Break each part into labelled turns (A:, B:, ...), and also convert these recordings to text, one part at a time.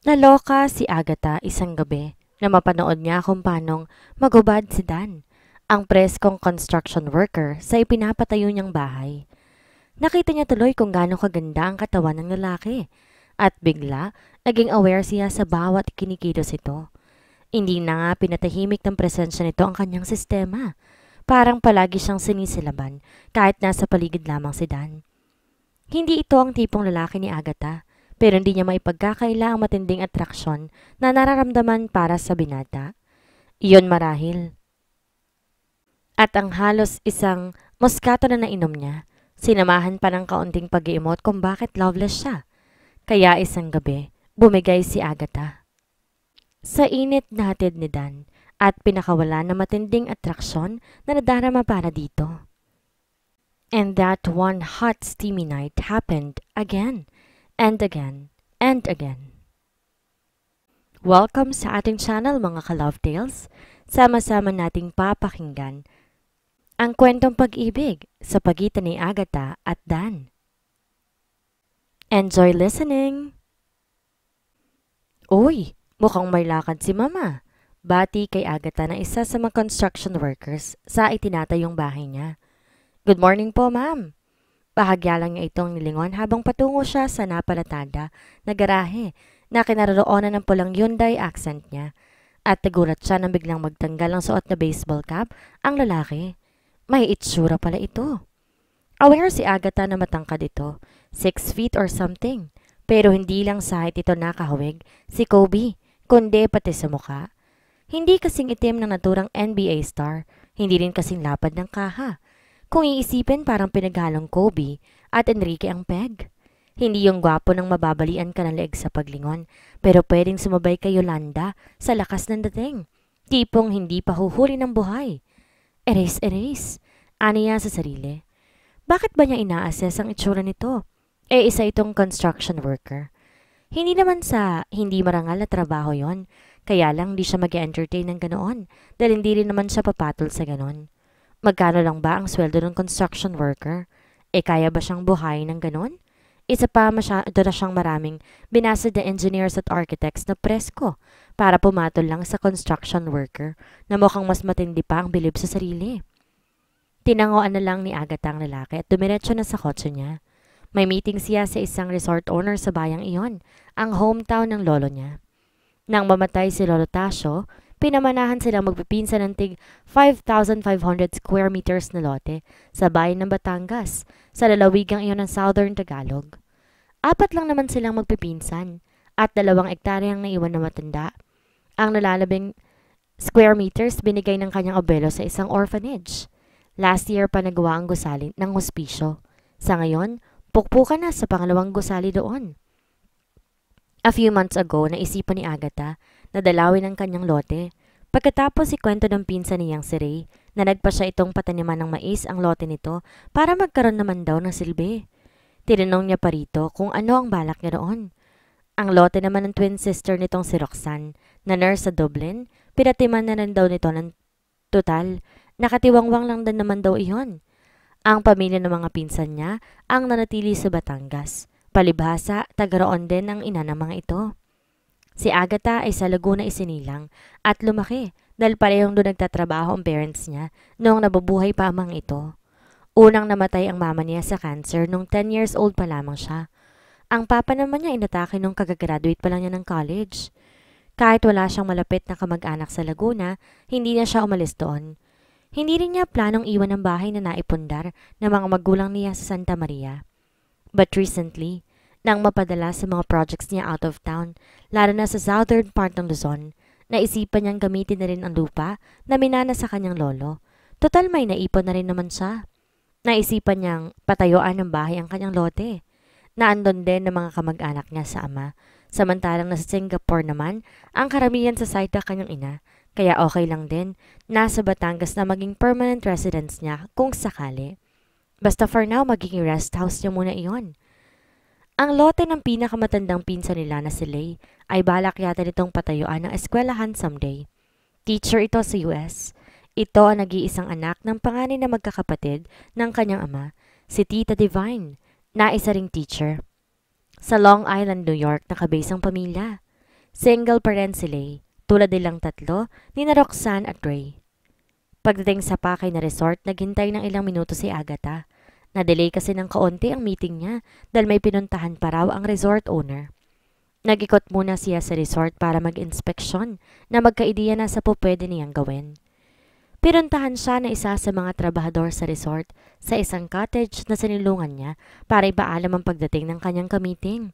A: Naloka si Agatha isang gabi na mapanood niya kung paanong magubad si Dan, ang preskong construction worker sa ipinapatayo niyang bahay. Nakita niya tuloy kung gaano kaganda ang katawan ng lalaki at bigla naging aware siya sa bawat kinikilos ito. Hindi na nga pinatahimik ng presensya nito ang kanyang sistema. Parang palagi siyang sinisilaban kahit nasa paligid lamang si Dan. Hindi ito ang tipong lalaki ni Agatha, pero hindi niya maipagkakaila ang matinding atraksyon na nararamdaman para sa binata. Iyon marahil. At ang halos isang moskato na nainom niya, sinamahan pa ng kaunting pag-iimot kung bakit loveless siya. Kaya isang gabi, bumigay si Agatha. Sa init na hatid ni Dan at pinakawala na matinding atraksyon na nadarama para dito. And that one hot steamy night happened again and again and again. Welcome sa ating channel mga ka-Love Tales. Sama-sama nating papakinggan ang kwentong pag-ibig sa pagitan ni Agatha at Dan. Enjoy listening! Uy, mukhang may lakad si Mama. Bati kay Agatha na isa sa mga construction workers sa itinatayong bahay niya. Good morning po, ma'am. Bahagya lang niya itong nilingon habang patungo siya sa napalatada na garahe na kinaroroonan ng pulang Hyundai accent niya. At nagulat siya nang biglang magtanggal ang suot na baseball cap ang lalaki. May itsura pala ito. Aware si Agatha na matangkad ito, 6 feet or something. Pero hindi lang sa height ito nakahawig si Kobe, kundi pati sa mukha. Hindi kasing itim ng naturang NBA star, hindi rin kasing lapad ng kaha. Kung iisipin parang pinaghalong Kobe at Enrique ang peg. Hindi yung gwapo ng mababalian ka ng leeg sa paglingon, pero pwedeng sumabay kay Yolanda sa lakas ng dating. Tipong hindi pa huhuli ng buhay. Erase. Aniya sa sarili. Bakit ba niya ina-assess ang itsura nito? Isa itong construction worker. Hindi naman sa hindi marangal na trabaho yon, kaya lang di siya mag-entertain ng ganoon dahil hindi rin naman siya papatol sa ganon. Magkano lang ba ang sweldo ng construction worker? Kaya ba siyang buhayin ng ganon? Isa pa masyado na siyang maraming binasa na engineers at architects na presko para pumatol lang sa construction worker na mukhang mas matindi pa ang bilib sa sarili. Tinangoan na lang ni Agatha ang lalaki at dumiretso na sa kotse niya. May meeting siya sa isang resort owner sa bayang iyon, ang hometown ng lolo niya. Nang mamatay si Lolo Tasio, pinamanahan silang magpipinsan ng tig 5,500 square meters na lote sa bayan ng Batangas, sa lalawigang iyon ng Southern Tagalog. 4 lang naman silang magpipinsan at 2 ektaryang naiwan na matanda. Ang nalalabing square meters binigay ng kanyang abuelo sa isang orphanage. Last year pa nagawa ang gusali ng hospisyo. Sa ngayon, pukpukan na sa pangalawang gusali doon. A few months ago, naisipan ni Agatha na dalawin ang kanyang lote. Pagkatapos ikwento ng pinsan niyang si Ray na nagpa siya itong pataniman ng mais ang lote nito para magkaroon naman daw ng silbi. Tinanong niya pa rito kung ano ang balak niya roon. Ang lote naman ng twin sister nitong si Roxanne na nurse sa Dublin, pinatiman na rin daw nito ng total. Nakatiwangwang lang din naman daw iyon. Ang pamilya ng mga pinsan niya ang nanatili sa Batangas. Palibhasa, tagaroon din ang ina ng mga ito. Si Agatha ay sa Laguna isinilang at lumaki dahil parehong doon nagtatrabaho ang parents niya noong nabubuhay pa ang mga ito. Unang namatay ang mama niya sa cancer nung 10 years old pa lamang siya. Ang papa naman niya inatake nung kagagraduate pa lang niya ng college. Kahit wala siyang malapit na kamag-anak sa Laguna, hindi na siya umalis doon. Hindi rin niya planong iwan ang bahay na naipundar ng mga magulang niya sa Santa Maria. But recently, nang mapadala sa mga projects niya out of town, lalo na sa southern part ng Luzon, naisipan niyang gamitin na rin ang lupa na minana sa kanyang lolo. Total may naipon na rin naman siya. Naisipan niyang patayuan ng bahay ang kanyang lote. Naandon din ng mga kamag-anak niya sa ama. Samantalang nasa Singapore naman, ang karamihan sa side ng kanyang ina. Kaya okay lang din, nasa Batangas na maging permanent residence niya kung sakali. Basta for now, magiging rest house niya muna iyon. Ang lote ng pinakamatandang pinsan nila na si Lay ay balak yata nitong patayuan ng eskwelahan someday. Teacher ito sa US. Ito ang nag-iisang anak ng panganay na magkakapatid ng kanyang ama, si Tita Divine, na isa ring teacher. Sa Long Island, New York, nakabase ang pamilya. Single pa rin si Lay, tulad nilang tatlo, ni na Roxanne at Ray. Pagdating sa Pakay na resort, naghintay ng ilang minuto si Agatha. Na-delay kasi ng kaunti ang meeting niya dahil may pinuntahan pa raw ang resort owner. Nag-ikot muna siya sa resort para mag-inspeksyon na magka-ideya na sa po pwede niyang gawin. Pinuntahan siya na isa sa mga trabahador sa resort sa isang cottage na sinilungan niya para ipaalam ang pagdating ng kanyang ka-meeting.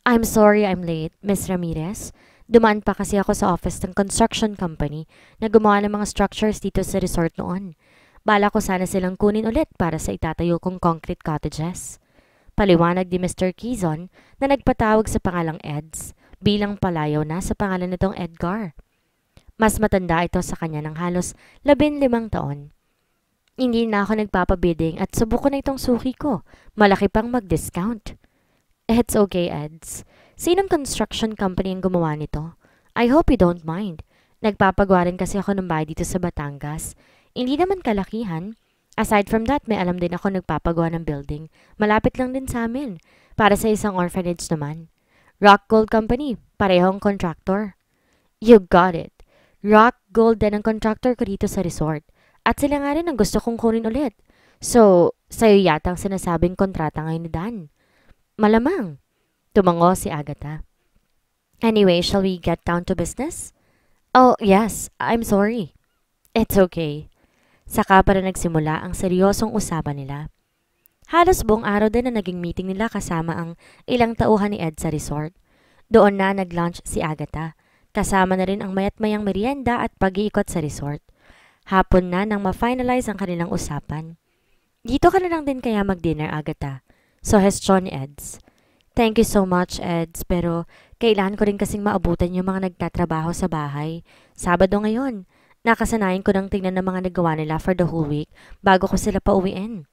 A: I'm sorry I'm late, Miss Ramirez. Dumaan pa kasi ako sa office ng construction company na gumawa ng mga structures dito sa resort noon. Bala ko sana silang kunin ulit para sa itatayo kong concrete cottages. Paliwanag ni Mr. Quezon na nagpatawag sa pangalang Eds bilang palayaw na sa pangalan nitong Edgar. Mas matanda ito sa kanya ng halos 15 taon. Hindi na ako nagpapabidding at subok ko na itong suki ko. Malaki pang mag-discount. It's okay, Eds. Sinong construction company ang gumawa nito? I hope you don't mind. Nagpapagawa rin kasi ako ng bahay dito sa Batangas. Hindi naman kalakihan. Aside from that, may alam din ako nagpapagawa ng building. Malapit lang din sa amin. Para sa isang orphanage naman. Rock Gold Company. Parehong contractor. You got it. Rock Gold din ang contractor ko dito sa resort. At sila nga rin ang gusto kong kunin ulit. So, sa'yo yata ang sinasabing kontrata ngayon ni Dan. Malamang. Tumango si Agatha. Anyway, shall we get down to business? Oh, yes. I'm sorry. It's okay. Saka para nagsimula ang seryosong usapan nila. Halos buong araw din na naging meeting nila kasama ang ilang tauhan ni Ed sa resort. Doon na nag-lunch si Agatha. Kasama na rin ang mayat-mayang merienda at pag-iikot sa resort. Hapon na nang ma-finalize ang kanilang usapan. Dito ka na lang din kaya mag-dinner, Agatha. Suhestyon ni Eds. Thank you so much, Eds, pero kailangan ko rin kasing maabutan yung mga nagtatrabaho sa bahay. Sabado ngayon. Nakasanayan ko nang tingnan ng mga nagawa nila for the whole week bago ko sila pauwiin.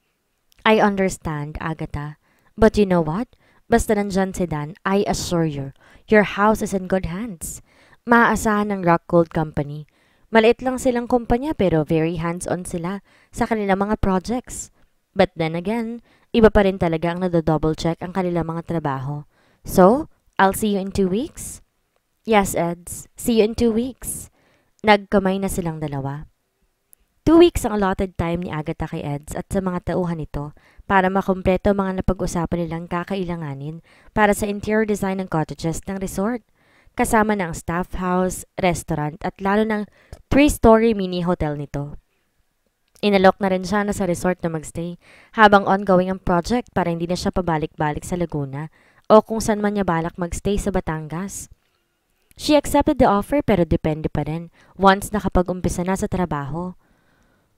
A: I understand, Agatha. But you know what? Basta nandyan si Dan, I assure you, your house is in good hands. Maaasahan ng Rock Gold Company. Maliit lang silang kumpanya pero very hands-on sila sa kanilang mga projects. But then again, iba pa rin talaga ang nadodouble check ang kanilang mga trabaho. So, I'll see you in 2 weeks? Yes, Eds. See you in 2 weeks. Nagkamay na silang dalawa. 2 weeks ang allotted time ni Agatha kay Eds at sa mga tauhan nito para makumpleto mga napag-usapan nilang kakailanganin para sa interior design ng cottages ng resort. Kasama ng staff house, restaurant at lalo ng 3-story mini hotel nito. Inalok na rin siya na sa resort na magstay habang ongoing ang project para hindi na siya pabalik-balik sa Laguna o kung saan man niya balak magstay sa Batangas. She accepted the offer pero depende pa rin once nakapag-umpisa na sa trabaho.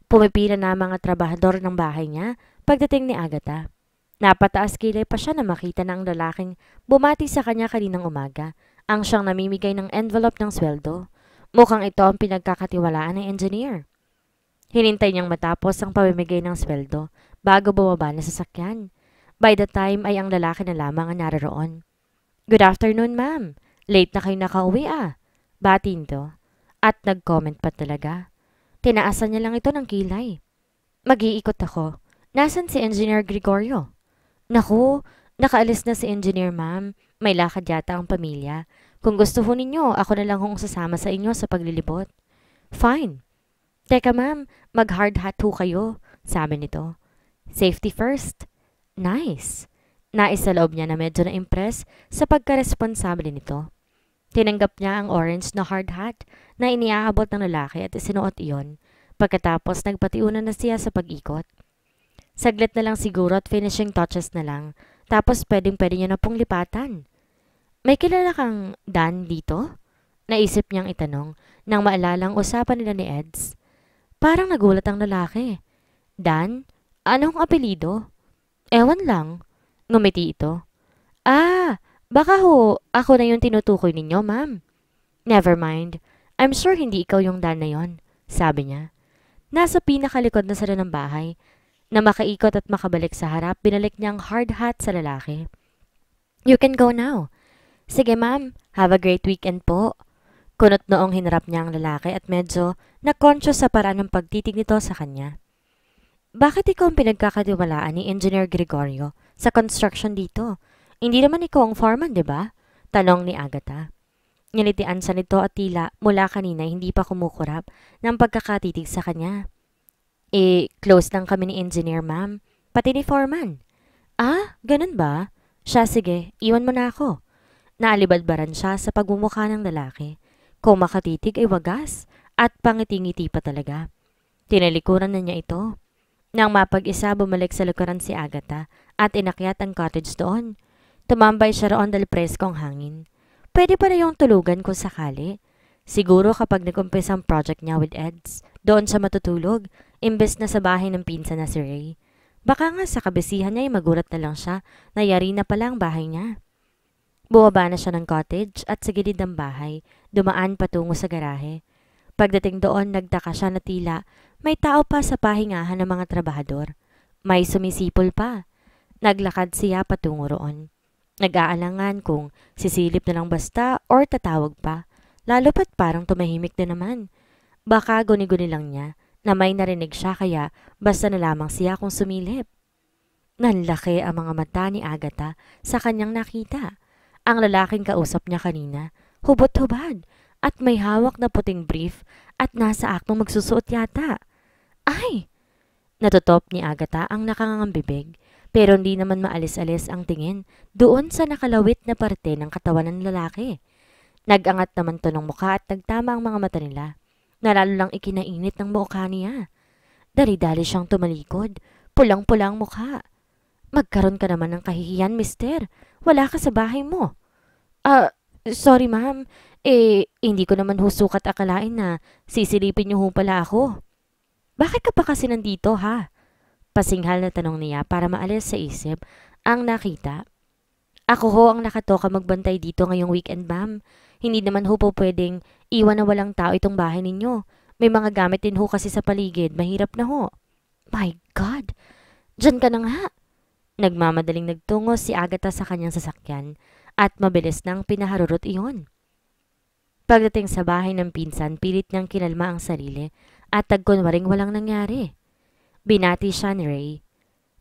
A: Pumipila na ang mga trabahador ng bahay niya pagdating ni Agatha. Napataas kilay pa siya na makita na ang lalaking bumati sa kanya kaninang umaga ang siyang namimigay ng envelope ng sweldo. Mukhang ito ang pinagkakatiwalaan ng engineer. Hinintay niyang matapos ang pamimigay ng sweldo bago bumaba na sa sasakyan. By the time ay ang lalaki na lamang ang naroon. Good afternoon, ma'am. Late na kayo nakauwi Bati nito. At nag-comment pa talaga. Tinaasan niya lang ito ng kilay. Mag-iikot ako. Nasaan si Engineer Gregorio? Naku, nakaalis na si Engineer, ma'am. May lakad yata ang pamilya. Kung gusto ho ninyo, ako na lang hong sasama sa inyo sa paglilibot. Fine. Teka ma'am, mag-hard hat ho kayo, sabi nito. Safety first. Nice. Nais sa loob niya na medyo na-impress sa pagkaresponsable nito. Tinanggap niya ang orange na hard hat na iniaabot ng lalaki at isinuot iyon. Pagkatapos nagpatiunan na siya sa pag-ikot. Saglit na lang siguro at finishing touches na lang. Tapos pwedeng-pwede niya na pong lipatan. May kilala kang Dan dito? Naisip niyang itanong nang maalalang usapan nila ni Eds. Parang nagulat ang lalaki. Dan? Anong apelido? Ewan lang. Ngumiti ito. Baka ho, ako na yung tinutukoy ninyo, ma'am. Never mind. I'm sure hindi ikaw yung Dan na yon, sabi niya. Nasa pinakalikod na sila ng bahay. Na makaikot at makabalik sa harap, binalik niya ang hard hat sa lalaki. You can go now. Sige, ma'am. Have a great weekend po. Kunot noong hinarap niya ang lalaki at medyo na-conscious sa paraan ng pagtitig nito sa kanya. Bakit ikaw ang pinagkakatiwalaan ni Engineer Gregorio sa construction dito? Hindi naman ikaw ang foreman, di ba? Tanong ni Agatha. Ngilitian sa nito at tila mula kanina hindi pa kumukurap ng pagkakatitig sa kanya. Close lang kami ni engineer ma'am, pati ni foreman. Ah, ganun ba? Siya sige, iwan mo na ako. Naalibadbaran siya sa pagmumukha ng lalaki. Kung makatitig ay wagas at pangiti-ngiti pa talaga. Tinalikuran na niya ito. Nang mapag-isa bumalik sa likuran si Agatha at inakyat ang cottage doon. Tumambay siya roon dahil preskong hangin. Pwede pala yung tulugan kung sakali. Siguro kapag nag-umpisa ang project niya with Eds, doon siya matutulog, imbes na sa bahay ng pinsan na si Ray. Baka nga sa kabisihan niya ay magulat na lang siya na yari na pala ang bahay niya. Bumaba na siya ng cottage at sa gilid ng bahay, dumaan patungo sa garahe. Pagdating doon, nagtaka siya na tila may tao pa sa pahingahan ng mga trabahador. May sumisipol pa. Naglakad siya patungo roon. Nag-aalangan kung sisilip na lang basta or tatawag pa. Lalo pat parang tumahimik na naman. Baka guni-guni lang niya na may narinig siya kaya basta na lamang siya kung sumilip. Nanlaki ang mga mata ni Agatha sa kanyang nakita. Ang lalaking kausap niya kanina, hubot-hubad at may hawak na puting brief at nasa aktong magsusuot yata. Ay! Natutop ni Agatha ang nakangangang bibig pero hindi naman maalis-alis ang tingin doon sa nakalawit na parte ng katawan ng lalaki. Nag-angat naman to ng mukha at nagtama ang mga mata nila na lalo lang ikinainit ng mukha niya. Dali-dali siyang tumalikod, pulang-pulang mukha. Magkaroon ka naman ng kahihiyan, mister. Wala ka sa bahay mo. Sorry ma'am. Hindi ko naman husukat akalain na sisilipin niyo ho pala ako. Bakit ka pa kasi nandito ha? Pasinghal na tanong niya para maalis sa isip ang nakita. Ako ho ang nakatoka magbantay dito ngayong weekend ma'am. Hindi naman ho po pwedeng iwan na walang tao itong bahay ninyo. May mga gamit din ho kasi sa paligid. Mahirap na ho. My God! Diyan ka na nga. Nagmamadaling nagtungo si Agatha sa kanyang sasakyan at mabilis nang pinaharurot iyon. Pagdating sa bahay ng pinsan, pilit niyang kinalma ang sarili at tagkunwaring walang nangyari. Binati siya ni Ray.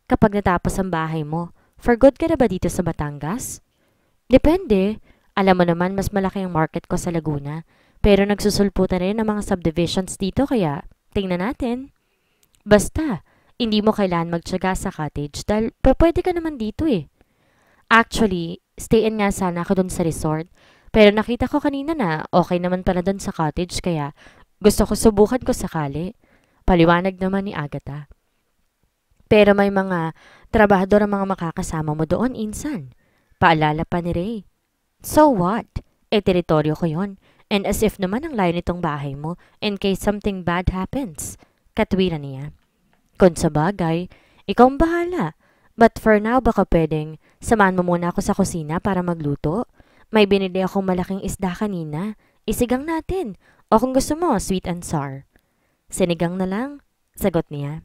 A: Kapag natapos ang bahay mo, for good ka na ba dito sa Batangas? Depende. Alam mo naman mas malaki ang market ko sa Laguna, pero nagsusulputan rin ang mga subdivisions dito kaya tingnan natin. Basta, hindi mo kailangan magtiyaga sa cottage dahil pwede ka naman dito eh. Actually, stay-in nga sana ako dun sa resort, pero nakita ko kanina na okay naman pala dun sa cottage kaya gusto ko subukan ko sakali. Paliwanag naman ni Agatha. Pero may mga trabahador ang mga makakasama mo doon, insan. Paalala pa ni Ray. So what? Teritoryo ko yon. And as if naman ang layo nitong bahay mo in case something bad happens. Katwiran niya. Kung sa bagay, ikaw ang bahala. But for now, baka pwedeng samahan mo muna ako sa kusina para magluto. May binili akong malaking isda kanina. Isigang natin. O kung gusto mo, sweet and sour. Sinigang na lang, sagot niya.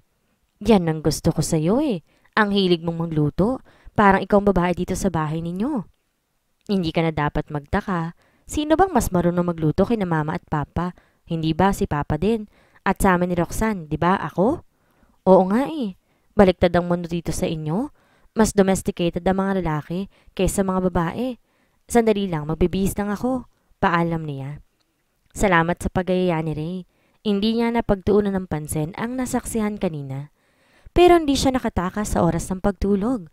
A: Yan ang gusto ko sa'yo eh. Ang hilig mong magluto. Parang ikaw ang babae dito sa bahay ninyo. Hindi ka na dapat magtaka. Sino bang mas marunong magluto kina mama at papa? Hindi ba si papa din? At sa amin ni Roxanne, di ba ako? Oo nga eh. Baliktad ang mundo dito sa inyo. Mas domesticated ang mga lalaki kaysa mga babae. Sandali lang, magbibihis lang ako. Paalam niya. Salamat sa pagayaya ni Ray. Hindi niya napagtuunan ng pansin ang nasaksihan kanina. Pero hindi siya nakatakas sa oras ng pagtulog.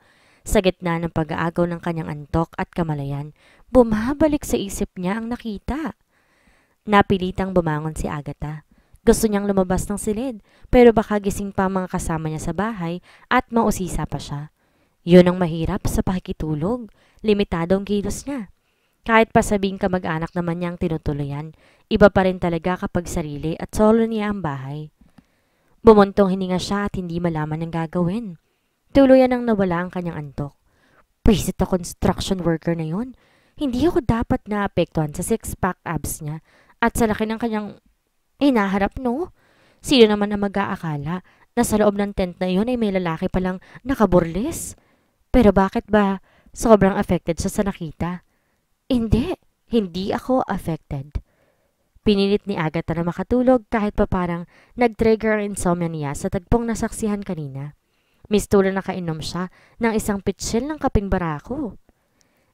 A: Sa gitna ng pag-aagaw ng kanyang antok at kamalayan, bumabalik sa isip niya ang nakita. Napilitang bumangon si Agatha. Gusto niyang lumabas ng silid, pero baka gising pa ang mga kasama niya sa bahay at mausisa pa siya. Yun ang mahirap sa pakikitulog, limitado ang kilos niya. Kahit pa sabing kamag-anak naman niyang tinutuluyan, iba pa rin talaga kapag sarili at solo niya ang bahay. Bumuntong hininga siya at hindi malaman ang gagawin. Tuluyan ang nawala ang kanyang antok. Visit na construction worker na yun. Hindi ako dapat naapektuhan sa six-pack abs niya at sa laki ng kanyang hinaharap no? Sino naman ang mag-aakala na sa loob ng tent na yun ay may lalaki palang nakaburlis? Pero bakit ba sobrang affected siya sa nakita? Hindi ako affected. Pinilit ni Agatha na makatulog kahit pa parang nag-trigger ang insomnia niya sa tagpong nasaksihan kanina. Mistulo na kainom siya ng isang pitsil ng kaping barako.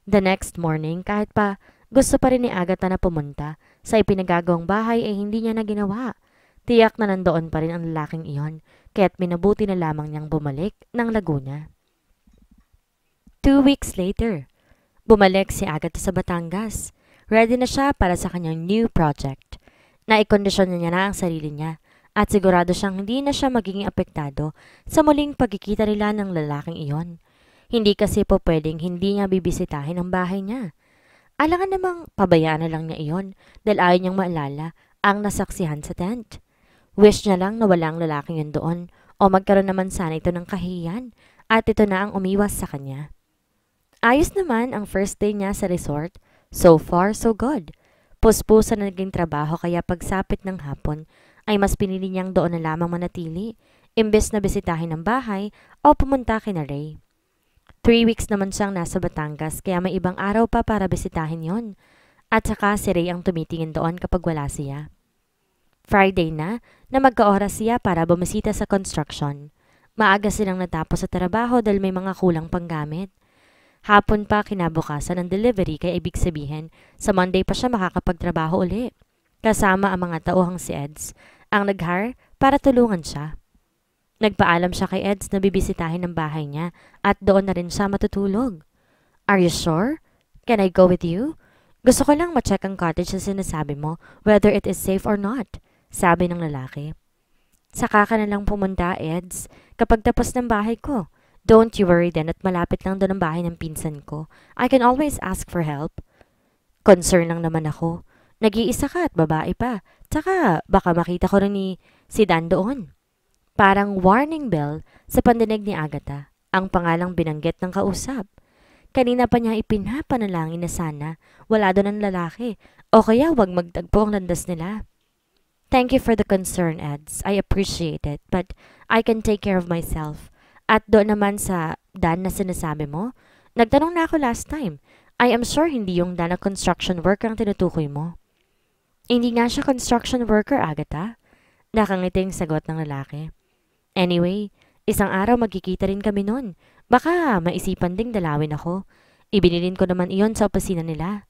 A: The next morning, kahit pa Gusto pa rin ni Agatha na pumunta sa ipinagagawang bahay ay hindi niya na ginawa. Tiyak na nandoon pa rin ang lalaking iyon, kaya't minabuti na lamang niyang bumalik ng Laguna. 2 weeks later, bumalik si Agatha sa Batangas. Ready na siya para sa kanyang new project. Naikondisyon niya na ang sarili niya at sigurado siyang hindi na siya magiging apektado sa muling pagkikita nila ng lalaking iyon. Hindi kasi po pwedeng hindi niya bibisitahin ang bahay niya. Alangan namang pabayaan na lang niya iyon dahil ayaw niyang maalala ang nasaksihan sa tent. Wish niya lang na walang lalaking yun doon o magkaroon naman sana ito ng kahihiyan at ito na ang umiwas sa kanya. Ayos naman ang first day niya sa resort. So far, so good. Puspusan na naging trabaho kaya pagsapit ng hapon ay mas pinili niyang doon na lamang manatili imbes na bisitahin ang bahay o pumunta kina Ray. 3 weeks naman siyang nasa Batangas kaya may ibang araw pa para bisitahin yon. At saka si Ray ang tumitingin doon kapag wala siya. Friday na magka-oras siya para bumisita sa construction. Maaga silang natapos sa trabaho dahil may mga kulang pang gamit. Hapon pa kinabukasan ng delivery kaya ibig sabihin sa Monday pa siya makakapagtrabaho uli. Kasama ang mga tauhang si Eds ang nag-hire para tulungan siya. Nagpaalam siya kay Eds na bibisitahin ang bahay niya at doon na rin siya matutulog. Are you sure? Can I go with you? Gusto ko lang ma-check ang cottage na sinasabi mo whether it is safe or not, sabi ng lalaki. Saka ka na lang pumunta, Eds, kapag tapos ng bahay ko. Don't you worry then at malapit lang doon ang bahay ng pinsan ko. I can always ask for help. Concern lang naman ako. Nag-iisa ka at babae pa. Tsaka baka makita ko rin si Dan doon. Parang warning bell sa pandinig ni Agatha ang pangalang binanggit ng kausap. Kanina pa niya ipinapanalangin na sana wala doon ang lalaki o kaya wag magtagpo ang landas nila. Thank you for the concern, Eds. I appreciate it, but I can take care of myself. At doon naman sa Dan na sinasabi mo, nagtanong na ako last time. I am sure hindi yung Dan na construction worker ang tinutukoy mo. Hindi nga siya construction worker, Agatha. Nakangiting sagot ng lalaki. Anyway, isang araw magkikita rin kami nun. Baka maisipan ding dalawin ako. Ibinilin ko naman iyon sa opisina nila.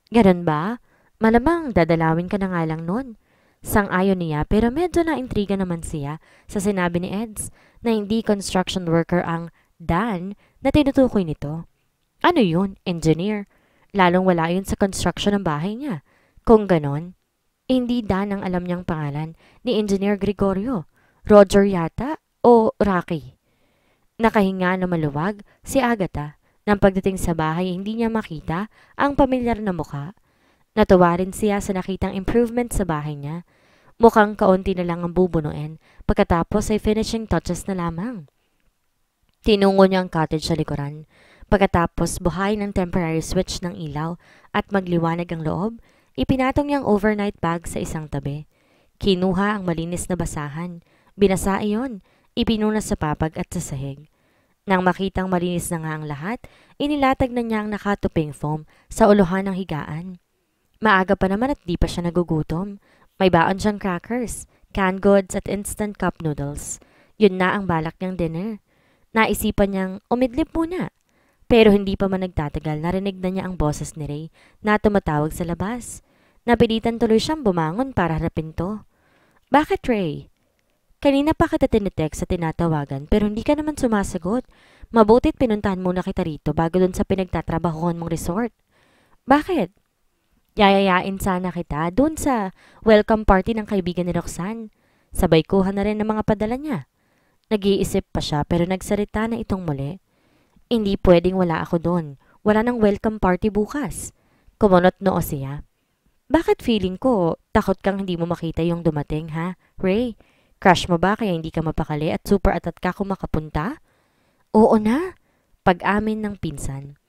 A: Ganon ba? Malamang dadalawin ka na nga lang nun. Sang-ayon niya pero medyo na-intriga naman siya sa sinabi ni Eds na hindi construction worker ang Dan na tinutukoy nito. Ano yun? Engineer. Lalong wala yun sa construction ng bahay niya. Kung ganon, hindi Dan ang alam niyang pangalan ni Engineer Gregorio. Roger yata o Rocky. Nakahinga na maluwag si Agatha. Nang pagdating sa bahay hindi niya makita ang pamilyar na mukha. Natuwa rin siya sa nakitang improvement sa bahay niya. Mukhang kaunti na lang ang bubunuin pagkatapos ay finishing touches na lamang. Tinungo niya ang cottage sa likuran. Pagkatapos buhay ng temporary switch ng ilaw at magliwanag ang loob, ipinatong niyang overnight bag sa isang tabi. Kinuha ang malinis na basahan. Binasa iyon, ipinunas sa papag at sa sahig. Nang makitang malinis na nga ang lahat, inilatag na niya ang nakatuping foam sa uluhan ng higaan. Maaga pa naman at di pa siya nagugutom. May baon siyang crackers, canned goods at instant cup noodles. Yun na ang balak niyang dinner. Naisipan niyang umidlip muna. Pero hindi pa man nagtatagal narinig na niya ang boses ni Ray na tumatawag sa labas. Napilitan tuloy siyang bumangon para harapin to. Bakit, Ray? Kanina pa kita tinitext sa tinatawagan pero hindi ka naman sumasagot. Mabutit pinuntahan muna kita rito bago dun sa pinagtatrabahuhan mong resort. Bakit? Yayayain sana kita dun sa welcome party ng kaibigan ni Roxanne. Sabay kuha na rin ng mga padala niya. Nag-iisip pa siya pero nagsalita na itong muli. Hindi pwedeng wala ako doon. Wala nang welcome party bukas. Kumunot noo siya. Bakit feeling ko takot kang hindi mo makita yung dumating ha, Ray? Crush mo ba kaya hindi ka mapakali at super atat ka kung makapunta? Oo na. Pag-amin ng pinsan.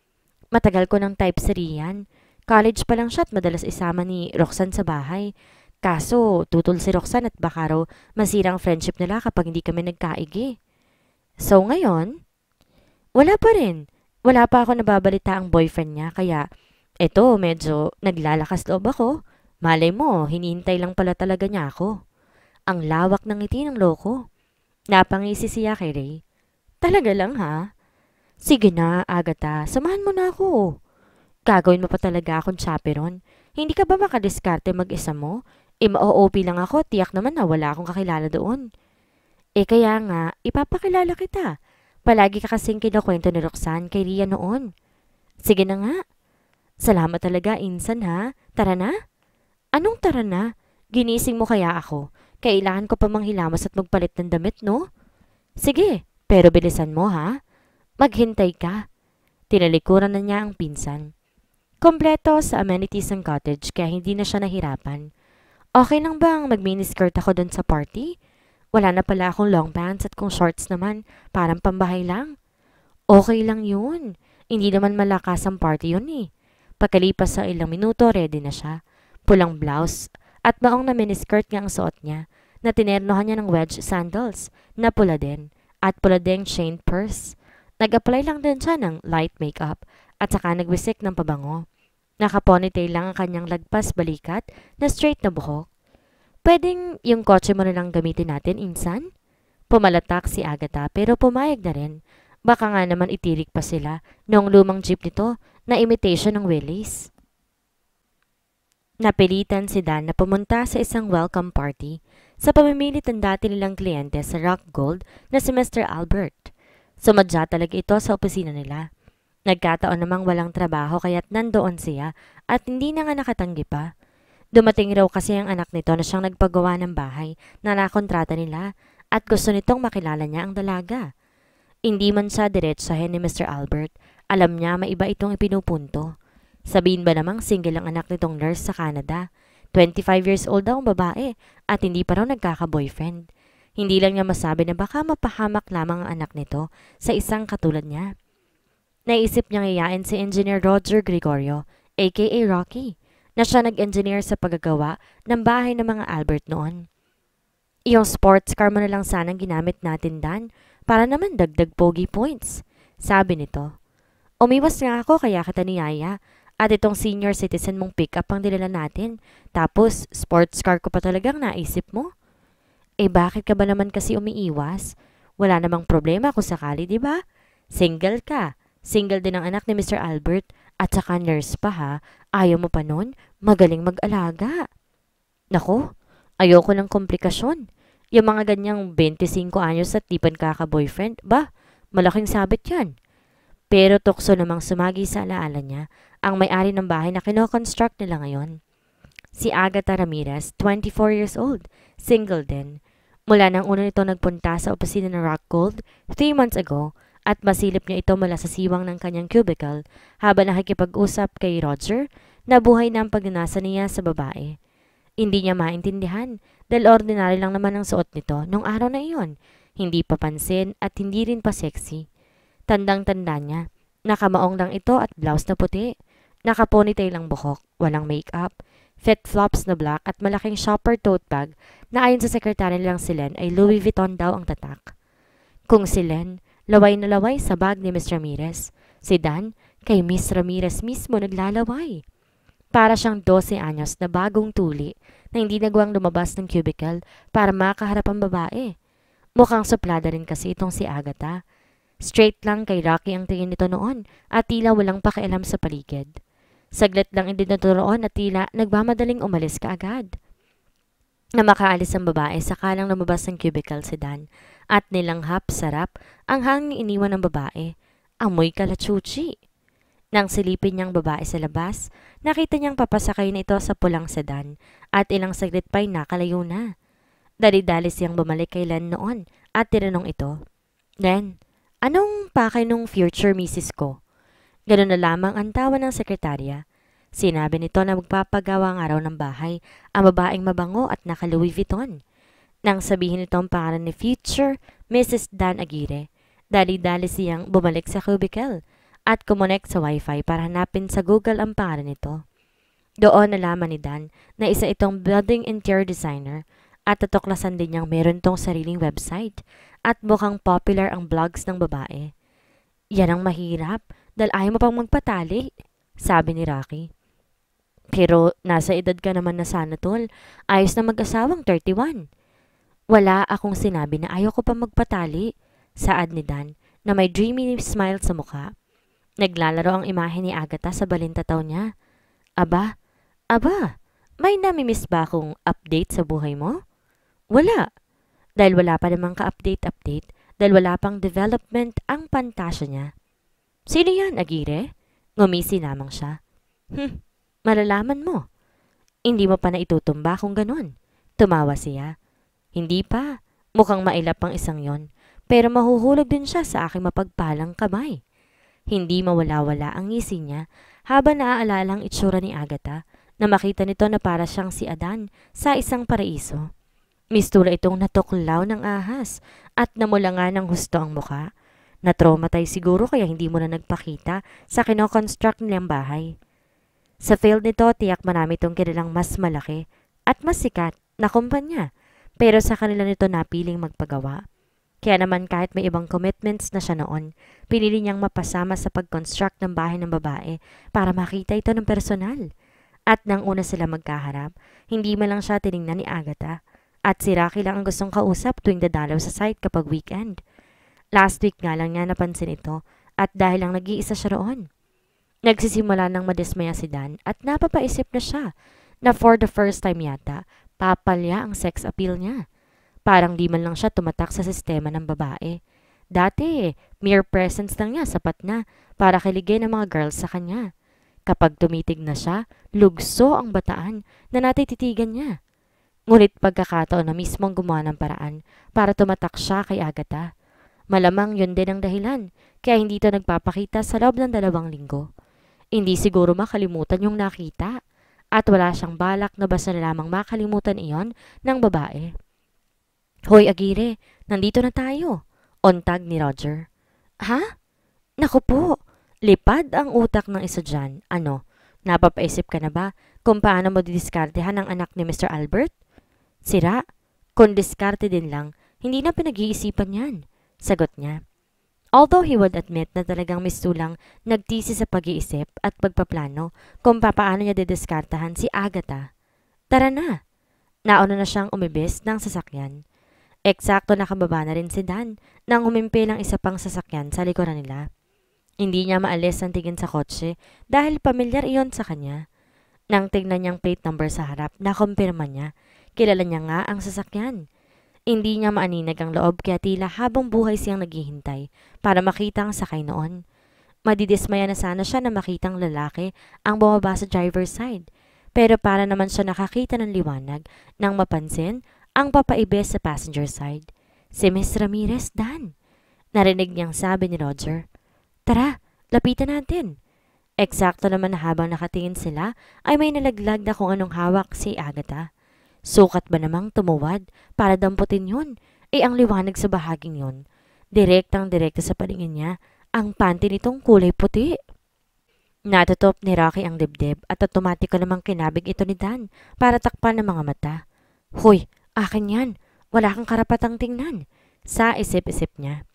A: Matagal ko ng type si Rian. College pa lang siya at madalas isama ni Roxanne sa bahay. Kaso, tutol si Roxanne at baka raw masirang friendship nila kapag hindi kami nagkaigi. So ngayon, wala pa rin. Wala pa ako nababalita ang boyfriend niya kaya eto medyo naglalakas loob ako. Malay mo, hinihintay lang pala talaga niya ako. Ang lawak ng ngiti ng loko. Napangisi siya kay Ray. Talaga lang ha? Sige na, Agatha, samahan mo na ako. Gagawin mo pa talaga akong chaperon. Hindi ka ba makadiskarte mag-isa mo? Ma-OOP lang ako, tiyak naman na wala akong kakilala doon. Kaya nga, ipapakilala kita. Palagi ka kasing kinukwento ni Roxanne kay Ria noon. Sige na nga. Salamat talaga, Insan ha. Tara na? Anong tara na? Ginising mo kaya ako? Kailangan ko pa manghilamos at magpalit ng damit, no? Sige, pero bilisan mo ha. Maghintay ka. Tinalikuran na niya ang pinsan. Kompleto sa amenities ng cottage kaya hindi na siya nahirapan. Okay lang bang mag-miniskirt ako doon sa party? Wala na pala akong long pants at kung shorts naman, parang pambahay lang. Okay lang yun. Hindi naman malakas ang party yun eh. Pagkalipas sa ilang minuto, ready na siya. Pulang blouse at maong na miniskirt nga ang suot niya na tinernohan niya ng wedge sandals na pula din at pula ding chain purse. Nag-apply lang din siya ng light makeup at saka nagwisik ng pabango. Naka-ponytail lang ang kanyang lagpas balikat na straight na buhok. Pwedeng yung kotse mo na lang gamitin natin, Insan? Pumalatak si Agatha pero pumayag na rin. Baka nga naman itirik pa sila noong lumang jeep nito na imitation ng Willys. Napilitan si Dan na pumunta sa isang welcome party sa pamimilit ng dati nilang kliyente sa Rock Gold na si Mr. Albert. Sumadya talaga ito sa opisina nila. Nagkataon namang walang trabaho kaya't nandoon siya at hindi na nga nakatanggi pa. Dumating raw kasi ang anak nito na siyang nagpagawa ng bahay na nakontrata nila at gusto nitong makilala niya ang dalaga. Hindi man siya diretsahin ni Mr. Albert, alam niya may iba itong ipinupunto. Sabihin ba namang single ang anak nitong nurse sa Canada? 25 years old daw ang babae at hindi pa raw nagkaka-boyfriend. Hindi lang niya masabi na baka mapahamak lamang ang anak nito sa isang katulad niya. Naisip niyang iyain si Engineer Roger Gregorio, aka Rocky, na siya nag-engineer sa paggagawa ng bahay ng mga Albert noon. Yung sports car mo na lang sanang ginamit natin, Dan, para naman dagdag pogi points, sabi nito. Umiwas nga ako kaya kita niyaya at itong senior citizen mong pick-up ang dinala natin. Tapos, sports car ko pa talagang naisip mo. Bakit ka ba naman kasi umiiwas? Wala namang problema kung sakali, di ba? Single ka. Single din ang anak ni Mr. Albert at saka nurse pa ha. Ayaw mo pa nun? Magaling mag-alaga. Nako, ayoko ng komplikasyon. Yung mga ganyang 25 anyos at di pa kaka-boyfriend, ba, malaking sabit yan. Pero tukso namang sumagi sa alaala niya ang may-ari ng bahay na kino-construct nila ngayon. Si Agatha Ramirez, 24 years old, single din. Mula nang una nito nagpunta sa opisina ng Rock Gold 3 months ago at masilip niya ito mula sa siwang ng kanyang cubicle habang nakikipag-usap kay Roger na buhay na ang pagnanasa niya sa babae. Hindi niya maintindihan dahil ordinary lang naman ang suot nito nung araw na iyon. Hindi pa pansin at hindi rin pa sexy. Tandang-tanda niya. Nakamaong lang ito at blouse na puti. Nakaponytail ang buhok, walang makeup, flip-flops na black at malaking shopper tote bag na ayon sa sekretary nilang si Len ay Louis Vuitton daw ang tatak. Kung si Len, laway na laway sa bag ni Miss Ramirez. Si Dan, kay Miss Ramirez mismo naglalaway. Para siyang 12 anyos na bagong tuli na hindi nagawang lumabas ng cubicle para makaharap ang babae. Mukhang suplada rin kasi itong si Agatha. Straight lang kay Rocky ang tingin nito noon at tila walang pakialam sa paligid. Saglit lang idinaturoon at tila nagmamadaling umalis kaagad. Na makaalis ang babae sakalang lumabas ng cubicle si Dan at nilanghap sarap ang hanging iniwan ng babae. Amoy kalachuchi. Nang silipin niyang babae sa labas, nakita niyang papasakay na ito sa pulang sedan at ilang saglit pa'y nakalayo na. Dali-dali siyang bumalik kay Len noon at tinanong ito, Len, anong pakay nung future misis ko? Ganun na lamang ang tawa ng sekretarya. Sinabi nito na magpapagawa ng araw ng bahay ang babaeng mabango at naka Louis Vuitton. Nang sabihin nito ang pangalan ni future Mrs. Dan Aguirre, dali-dali siyang bumalik sa cubicle at kumonek sa wifi para hanapin sa Google ang pangalan nito. Doon nalaman ni Dan na isa itong building interior designer at natuklasan din niyang meron tong sariling website at mukhang popular ang blogs ng babae. Yan ang mahirap dahil ayaw mo pang magpatali, sabi ni Rocky. Pero nasa edad ka naman na sana tol, ayos na mag-asawang 31. Wala akong sinabi na ayaw ko pa magpatali, saad ni Dan na may dreamy smile sa mukha. Naglalaro ang imahe ni Agatha sa balintataw niya. Aba, aba, may namimiss ba akong update sa buhay mo? Wala. Dahil wala pa namang ka-update-update, dahil wala pang development ang pantasya niya. Sino yan, Agire? Ngumisi lamang siya. Malalaman mo. Hindi mo pa na itutumba kung ganun. Tumawa siya. Hindi pa. Mukhang mailap ang isang yon. Pero mahuhulog din siya sa aking mapagpalang kamay. Hindi mawala-wala ang ngisi niya habang naaalala ang itsura ni Agatha na makita nito na para siyang si Adan sa isang paraiso. Mistura itong natuklaw ng ahas at namula nga ng husto ang muka. Na-traumatize siguro kaya hindi mo na nagpakita sa kinoconstruct nilang bahay. Sa field nito, tiyak marami itong kilalang mas malaki at mas sikat na kumpanya. Pero sa kanila nito napiling magpagawa. Kaya naman kahit may ibang commitments na siya noon, pinili niyang mapasama sa pag-construct ng bahay ng babae para makita ito ng personal. At nang una sila magkaharap, hindi man lang siya tiningnan ni Agatha. At si Rocky lang ang gustong kausap tuwing dadalaw sa site kapag weekend. Last week nga lang niya napansin ito at dahil lang nag-iisa siya roon. Nagsisimula ng madismaya si Dan at napapaisip na siya na for the first time yata, papalya ang sex appeal niya. Parang di man lang siya tumatak sa sistema ng babae. Dati, mere presence lang niya sapat na para kiligin ang mga girls sa kanya. Kapag tumitig na siya, lugso ang bataan na natititigan niya. Ngunit pagkakataon na mismong gumawa ng paraan para tumatak siya kay Agatha. Malamang yun din ang dahilan, kaya hindi ito nagpapakita sa loob ng 2 linggo. Hindi siguro makalimutan yung nakita, at wala siyang balak na basta na lamang makalimutan iyon ng babae. Hoy Agire, nandito na tayo, ontag ni Roger. Ha? Naku po, lipad ang utak ng isa dyan. Ano, napapaisip ka na ba kung paano mo didiskartehan ang anak ni Mr. Albert? Sira, kung diskarte din lang, hindi na pinag-iisipan yan, sagot niya. Although he would admit na talagang mistulang nagtisi sa pag-iisip at pagpaplano kung papaano niya didiskartahan si Agatha. Tara na! Nauna na siyang umibis ng sasakyan. Eksakto nakababa na rin si Dan nang humimpi ng isa pang sasakyan sa likuran nila. Hindi niya maalis ang tingin sa kotse dahil pamilyar iyon sa kanya. Nang tignan niyang plate number sa harap, nakumpirma niya. Kilala niya nga ang sasakyan. Hindi niya maaninag ang loob kaya tila habang buhay siyang naghihintay para makita ang sakay noon. Madidismaya na sana siya na makitang lalaki ang bumaba sa driver's side. Pero para naman siya nakakita ng liwanag nang mapansin ang papaibes sa passenger side. Si Miss Ramirez, Dan. Narinig niyang sabi ni Roger. Tara, lapitan natin. Eksakto naman na habang nakatingin sila ay may nalaglag na kung anong hawak si Agatha. Sukat ba namang tumuwad para damputin yun? Ang liwanag sa bahaging yun. Direktang-direkta sa paningin niya ang panty nitong kulay puti. Natutop ni Rocky ang dibdib at otomatiko namang kinabig ito ni Dan para takpan ng mga mata. Hoy, akin yan. Wala kang karapatang tingnan. Sa isip-isip niya.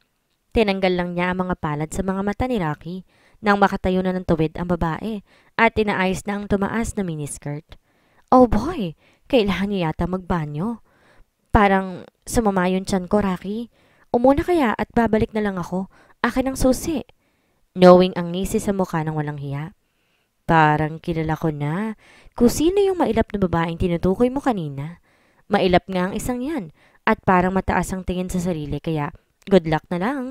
A: Tinanggal lang niya ang mga palad sa mga mata ni Rocky nang makatayo na ng tuwid ang babae at inaayos na ang tumaas na miniskirt. Oh boy, kailangan niyo yata magbanyo. Parang sumama yung tiyan ko, Rocky. Umuna kaya at babalik na lang ako. Akin ang susi. Knowing ang ngisi sa mukha ng walang hiya. Parang kilala ko na. Kung sino yung mailap na babaeng tinutukoy mo kanina. Mailap nga ang isang yan at parang mataas ang tingin sa sarili kaya good luck na lang.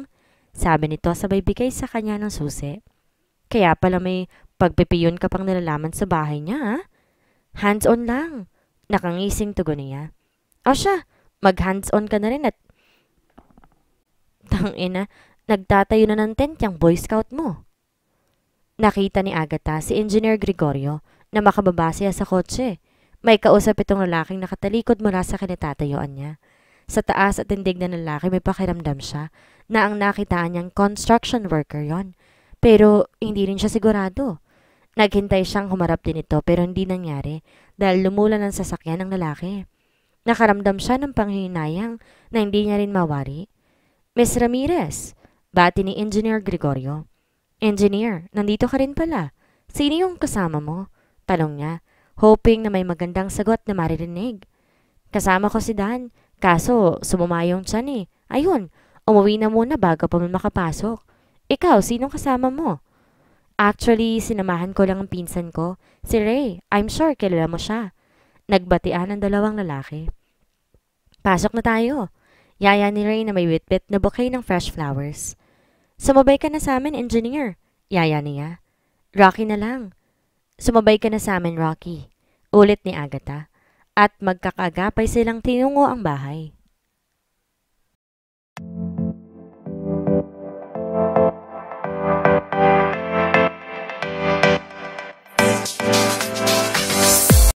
A: Sabi nito sabay bigay sa kanya ng susi. Kaya pala may pagpipiyon ka pang nalalaman sa bahay niya, ha? Hands-on lang. Nakangising tugon niya. O siya, mag-hands-on ka na rin at tangina, nagtatayo na ng tent yung Boy Scout mo. Nakita ni Agatha si Engineer Gregorio na makababa siya sa kotse. May kausap itong lalaking nakatalikod mula sa kinatatayuan niya. Sa taas at tindig na lalaki may pakiramdam siya na ang nakitaan niyang construction worker yon. Pero hindi rin siya sigurado. Naghintay siyang humarap din ito pero hindi nangyari dahil lumulan ng sasakyan ng lalaki. Nakaramdam siya ng panghihinayang na hindi niya rin mawari. Miss Ramirez, bati ni Engineer Gregorio. Engineer, nandito ka rin pala. Sino yung kasama mo? Tanong niya, hoping na may magandang sagot na maririnig. Kasama ko si Dan, kaso sumama yung tiyan eh. Ayun, umuwi na muna bago pa makapasok. Ikaw, sinong kasama mo? Actually, sinamahan ko lang ang pinsan ko, si Ray. I'm sure kilala mo siya. Nagbatian ang dalawang lalaki. Pasok na tayo. Yaya ni Ray na may witbit na bouquet ng fresh flowers. Sumabay ka na sa amin, engineer. Yaya niya. Rocky na lang. Sumabay ka na sa amin, Rocky. Ulit ni Agatha. At magkakagapay silang tinungo ang bahay.